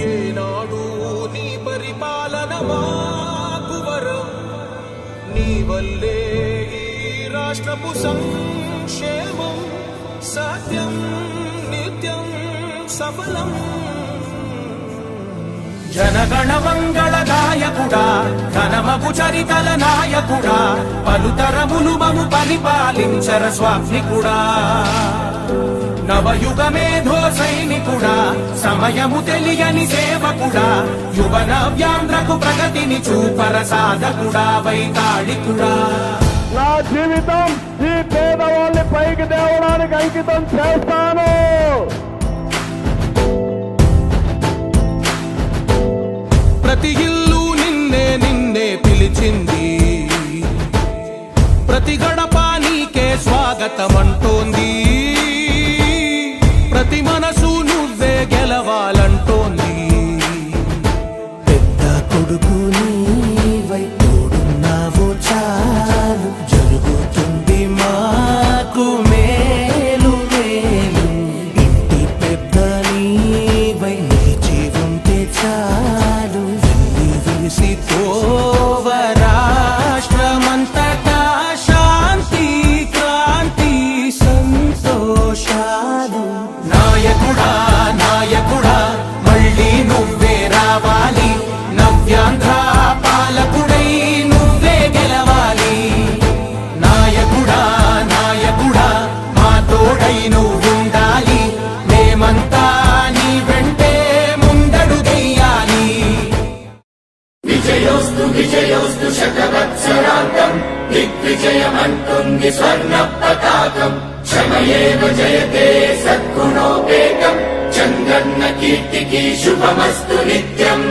ఏనాడు నీ పరిపాలన మాకు వరం, నీ వల్లే ఈ రాష్ట్రపు సంక్షేమం సత్యం నిత్యం సఫలం. జనగణ మంగళ గాయకుడా, ఘనమగు చరితల నాయకుడా, పలుతరములు మము పరిపాలించర స్వామికుడా. నవయుగ మేధో సైనికుడా, సమయము తెలియని సేవకుడా, యువ నవ్యాంధ్రకు ప్రగతిని చూపర సాధకుడా, వైతాళికుడా. నా జీవితం ఈ పేదవాళ్ళని పైకి తేవడానికి అంకితం చేస్తాను. ప్రతి ఇల్లు నిన్నే నిన్నే పిలిచింది, ప్రతి గడప నీకే స్వాగతమంటోంది, ప్రతి మనసు నువ్వే గెలవాలంటోంది. పెద్ద కొడుకు నీవై తోడున్నావు చాలు, జరుగుతుంది మాకు మేలు మేలు. ఇంటి పెద్ద నీవై నిలిచి ఉంటే చాలు, వెళ్ళి విసి తోవ రాష్ట్రమంతటా శాంతి క్రాంతి సంతోషాలు. నాయకుడా నాయకుడా మళ్ళీ నువ్వే రావాలి, నవ్యాంధ్ర పాలకుడై నువ్వే గెలవాలి. నాయకుడా నాయకుడా మా తోడై నువ్వుండాలి, మేమంతా నీ వెంటే ముందడుగెయ్యాలి. విజయోస్తు విజయోస్తు శతవత్సరాంతం, దిగ్విజయమంటుంది స్వర్ణ పతాకం. క్షమయేవ జయతే సద్గుణోపేతం, చంద్రన్న కీర్తికి శుభమస్తు నిత్యం.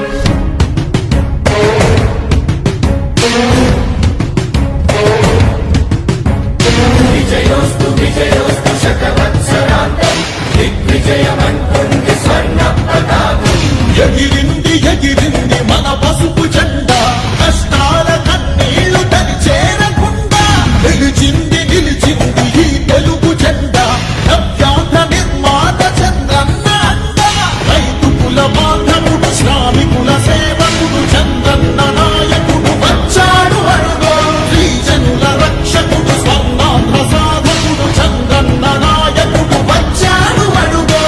విజయోస్తు విజయోస్తు శతవత్సరాంతం, దిగ్విజయమంటుంది స్వర్ణ పతాకం. ఎగిరింది ఎగిరింది మన పసుపు జెండా, కష్టాల కన్నీళ్లు తని చేరకుండా. నిలిచింది నిలిచింది ఈ తెలుగు జెండా, నవ్యాంధ్ర నిర్మాత చంద్రన్న అండ. రైతు కుల బాంధవుడు, శ్రామికుల సేవకుడు, చంద్రన్న నాయకుడు వచ్చాడు అడుగో. శ్రీజనుల రక్షకుడు, స్వర్ణాంధ్ర సాధకుడు, చంద్రన్న నాయకుడు వచ్చాడు అడుగో.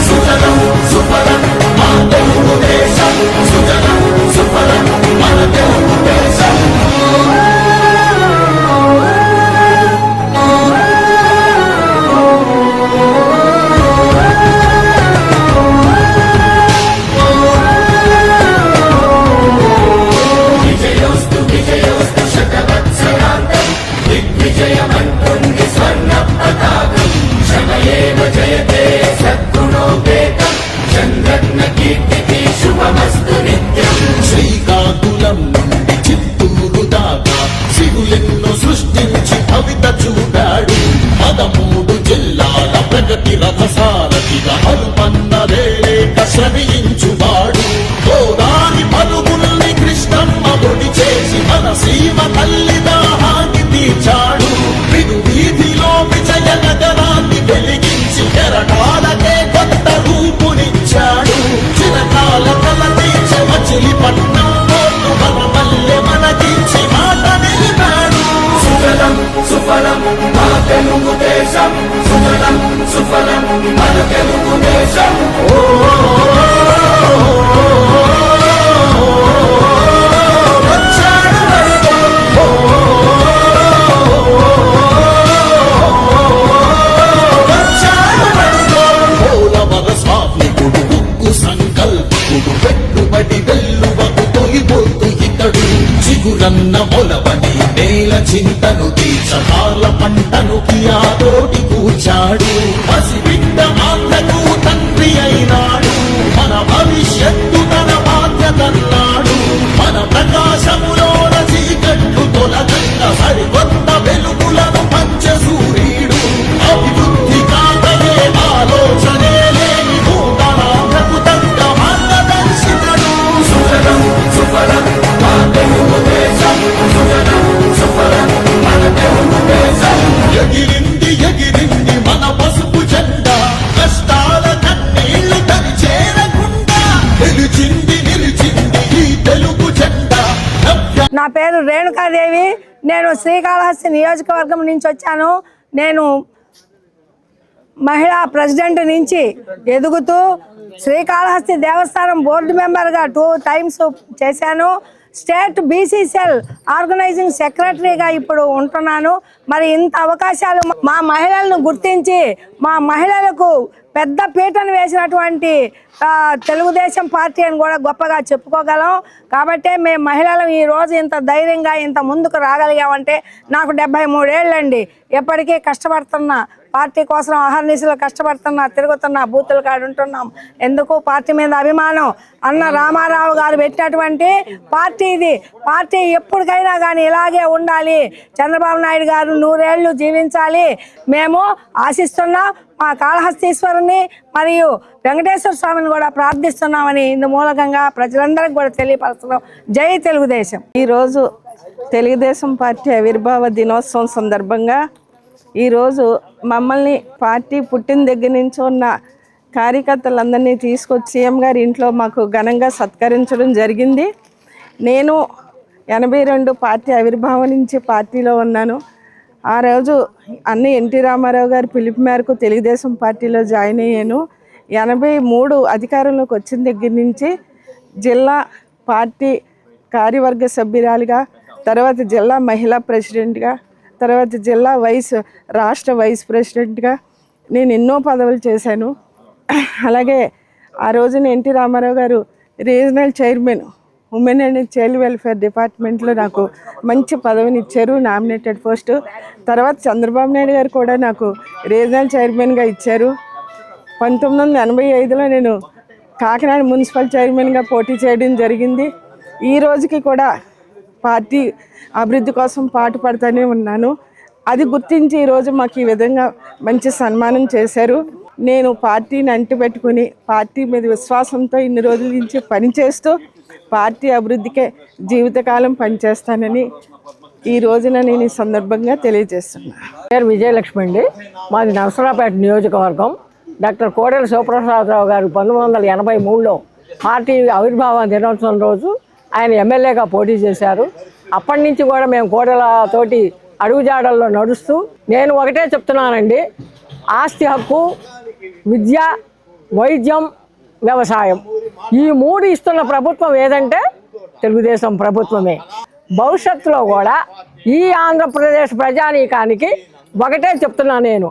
సుజలం సుఫలం మా తెలుగు దేశం, సుజలం సుఫలం మన తెలుగు దేశం. విజయోస్తు విజయోస్తు శతవత్సరాంతం, దిగ్విజయమంటుంది స్వర్ణ పతాకం. క్షమయేవ జయతే సద్గుణోపేతం, చంద్రన్న కీర్తికి శుభమస్తు నిత్యం. శ్రీకాకుళం నుండి చిత్తూరు దాకా సిరులెన్నో సృష్టించి కవిత చూపాడు. 13 జిల్లాల ప్రగతి రథసారథిగా హనుమన్నదేలేక శ్రమించువాడు. గోదారి పలుగుల్ని కృష్ణమ్మ ఒడి చేసి మన సీమ తల్లి దాహాన్ని తీర్చాడు. విను వీధిలో విజయ నగరాన్ని వెలిగించి కెరటాలకే కొత్త రూపునిచ్చాడు. చిరకాల కల తీర్చి మచిలీపట్నం పోర్టు మన మల్లె మనకించి మాట నిలిపాడు. సుజలం సుఫలం మా తెలుగు దేశం, సుజలం సుఫలం మన తెలుగు దేశం. వచ్చాడు అడుగో. వచ్చాడు అడుగో. పోలవర స్వామికుడు, ఉక్కు సంకల్పకుడు, పెట్టుబడి వెల్లువకు తొలిపోతు ఇతడు. చిగురన్న మొలవని నేల చింతను తీర్చకాల పంటను కియాతోటి కూర్చాడు. పసిబిడ్డ ఆంధ్రకు తండ్రి అయినాడు, మన భవిష్యత్తు తన బాధ్యతన్నాడు. మన ప్రకాశములోన చీకట్లు తొలగంగా సరికొత్త వెలుగులను పేరు రేణుకాదేవి. నేను శ్రీకాళహస్తి నియోజకవర్గం నుంచి వచ్చాను. నేను మహిళా ప్రెసిడెంట్ నుంచి ఎదుగుతూ శ్రీకాళహస్తి దేవస్థానం బోర్డు మెంబర్గా 2 times చేశాను. స్టేట్ బీసీసీఎల్ ఆర్గనైజింగ్ సెక్రటరీగా ఇప్పుడు ఉంటున్నాను. మరి ఇంత అవకాశాలు మా మహిళలను గుర్తించి మా మహిళలకు పెద్ద పీటను వేసినటువంటి తెలుగుదేశం పార్టీ అని కూడా గొప్పగా చెప్పుకోగలం. కాబట్టి మేము మహిళలు ఈరోజు ఇంత ధైర్యంగా ఇంత ముందుకు రాగలిగామంటే నాకు 73 ఏళ్ళండి. ఎప్పటికీ కష్టపడుతున్నా, పార్టీ కోసం అహర్నిశలు కష్టపడుతున్నా, తిరుగుతున్నా, బూతుల కాడ ఉంటున్నాం. ఎందుకు? పార్టీ మీద అభిమానం. అన్న రామారావు గారు పెట్టినటువంటి పార్టీ ఇది. పార్టీ ఎప్పటికైనా కానీ ఇలాగే ఉండాలి. చంద్రబాబు నాయుడు గారు 100 ఏళ్ళు జీవించాలి మేము ఆశిస్తున్నాం. మా కాళహస్తీశ్వరుని మరియు వెంకటేశ్వర స్వామిని కూడా ప్రార్థిస్తున్నామని ఇందు మూలకంగా ప్రజలందరికీ కూడా తెలియపరుస్తున్నాం. జై తెలుగుదేశం. ఈరోజు తెలుగుదేశం పార్టీ ఆవిర్భావ దినోత్సవం సందర్భంగా ఈరోజు మమ్మల్ని పార్టీ పుట్టిన దగ్గర నుంచి ఉన్న కార్యకర్తలందరినీ తీసుకొచ్చి సీఎం గారి ఇంట్లో మాకు ఘనంగా సత్కరించడం జరిగింది. నేను 82 పార్టీ ఆవిర్భావం నుంచి పార్టీలో ఉన్నాను. ఆ రోజు అన్ని ఎన్టీ రామారావు గారి పిలుపు మేరకు తెలుగుదేశం పార్టీలో జాయిన్ అయ్యాను. 83 అధికారంలోకి వచ్చిన దగ్గర నుంచి జిల్లా పార్టీ కార్యవర్గ సభ్యురాలుగా, తర్వాత జిల్లా మహిళా ప్రెసిడెంట్గా, తర్వాత జిల్లా రాష్ట్ర వైస్ ప్రెసిడెంట్గా నేను ఎన్నో పదవులు చేశాను. అలాగే ఆ రోజున ఎన్టీ రామారావు గారు regional chairman women and child welfare డిపార్ట్మెంట్లో నాకు మంచి పదవిని ఇచ్చారు, నామినేటెడ్ పోస్టు. తర్వాత చంద్రబాబు నాయుడు గారు కూడా నాకు రీజనల్ చైర్మన్గా ఇచ్చారు. 1985లో నేను కాకినాడ మున్సిపల్ చైర్మన్గా పోటీ చేయడం జరిగింది. ఈ రోజుకి కూడా పార్టీ అభివృద్ధి కోసం పాటుపడుతూనే ఉన్నాను. అది గుర్తించి ఈరోజు మాకు ఈ విధంగా మంచి సన్మానం చేశారు. నేను పార్టీని అంటిపెట్టుకుని పార్టీ మీద విశ్వాసంతో ఇన్ని రోజుల నుంచి పనిచేస్తూ పార్టీ అభివృద్ధికే జీవితకాలం పనిచేస్తానని ఈ రోజున నేను ఈ సందర్భంగా తెలియజేస్తున్నాను. పేరు విజయలక్ష్మి అండి. మాది నరసరావుపేట నియోజకవర్గం. డాక్టర్ కోడెల శివప్రసాదరావు గారు 1983లో పార్టీ ఆవిర్భావ దినోత్సవం రోజు ఆయన ఎమ్మెల్యేగా పోటీ చేశారు. అప్పటి నుంచి కూడా మేము కోడెలతోటి అడుగుజాడల్లో నడుస్తూ నేను ఒకటే చెప్తున్నానండి, ఆస్తి హక్కు, విద్య, వైద్యం, వ్యవసాయం ఈ 3 ఇస్తున్న ప్రభుత్వం ఏదంటే తెలుగుదేశం ప్రభుత్వమే. భవిష్యత్తులో కూడా ఈ ఆంధ్రప్రదేశ్ ప్రజానీకానికి ఒకటే చెప్తున్నా నేను,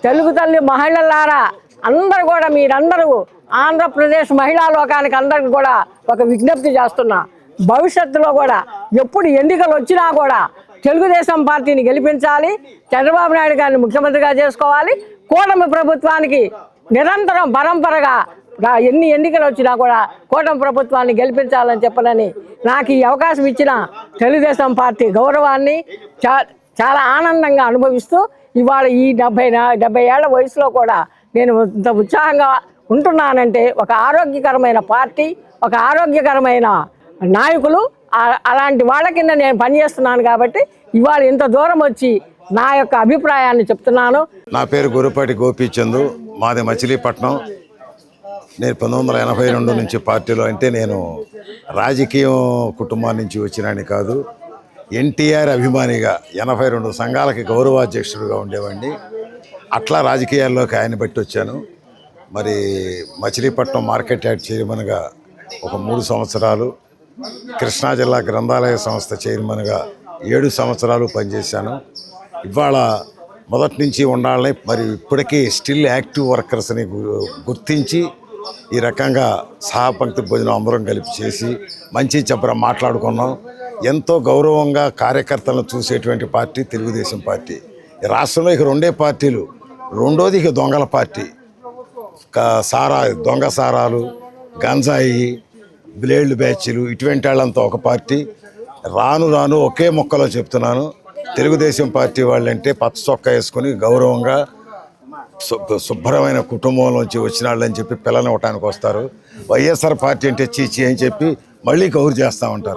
తెలుగు తల్లి మహిళలారా అందరూ కూడా మీరందరూ ఆంధ్రప్రదేశ్ మహిళా లోకానికి అందరికి కూడా ఒక విజ్ఞప్తి చేస్తున్నా, భవిష్యత్తులో కూడా ఎప్పుడు ఎన్నికలు వచ్చినా కూడా తెలుగుదేశం పార్టీని గెలిపించాలి, చంద్రబాబు నాయుడు గారిని ముఖ్యమంత్రిగా చేసుకోవాలి, కూటమి ప్రభుత్వానికి నిరంతరం పరంపరగా ఎన్ని ఎన్నికలు వచ్చినా కూడా కూటమి ప్రభుత్వాన్ని గెలిపించాలని చెప్పనని నాకు ఈ అవకాశం ఇచ్చిన తెలుగుదేశం పార్టీ గౌరవాన్ని చాలా ఆనందంగా అనుభవిస్తూ ఇవాళ ఈ 70 ఏళ్ల వయసులో కూడా నేను ఇంత ఉత్సాహంగా ఉంటున్నానంటే ఒక ఆరోగ్యకరమైన పార్టీ, ఒక ఆరోగ్యకరమైన నాయకులు, అలాంటి వాళ్ళ కింద నేను పనిచేస్తున్నాను. కాబట్టి ఇవాళ ఇంత దూరం వచ్చి నా యొక్క అభిప్రాయాన్ని చెప్తున్నాను. నా పేరు గురుపాటి గోపీచందు, మాది మచిలీపట్నం. నేను 1982 నుంచి పార్టీలో, అంటే నేను రాజకీయం కుటుంబం నుంచి వచ్చినాని కాదు, ఎన్టీఆర్ అభిమానిగా 82 సంఘాలకి గౌరవాధ్యక్షుడిగా ఉండేవాడిని. అట్లా రాజకీయాల్లోకి ఆయన బట్టి వచ్చాను. మరి మచిలీపట్నం మార్కెట్ యార్డ్ చైర్మన్గా ఒక 3 సంవత్సరాలు, కృష్ణా జిల్లా గ్రంథాలయ సంస్థ చైర్మన్గా 7 సంవత్సరాలు పనిచేశాను. ఇవాళ మొదటి నుంచి ఉండాలని, మరి ఇప్పటికీ స్టిల్ యాక్టివ్ వర్కర్స్ని గుర్తించి ఈ రకంగా సహపంక్తి భోజనం అందరం కలిపి చేసి మంచి చెప్పరా మాట్లాడుకున్నాం. ఎంతో గౌరవంగా కార్యకర్తలను చూసేటువంటి పార్టీ తెలుగుదేశం పార్టీ. ఈ రాష్ట్రంలో ఇక 2 పార్టీలు. రెండోది ఇక దొంగల పార్టీ, దొంగ సారాలు, గంజాయి, బ్లేడ్లు బ్యాచ్లు, ఇటువంటి వాళ్ళంతా ఒక పార్టీ. రాను ఒకే మొక్కలో చెప్తున్నాను, తెలుగుదేశం పార్టీ వాళ్ళంటే పచ్చ చొక్కా వేసుకొని గౌరవంగా శుభ్రమైన కుటుంబంలోంచి వచ్చిన వాళ్ళని చెప్పి పిల్లలు ఇవ్వటానికి వస్తారు. వైఎస్ఆర్ పార్టీ అంటే చీచి అని చెప్పి మళ్ళీ గౌరవ చేస్తూ ఉంటారు.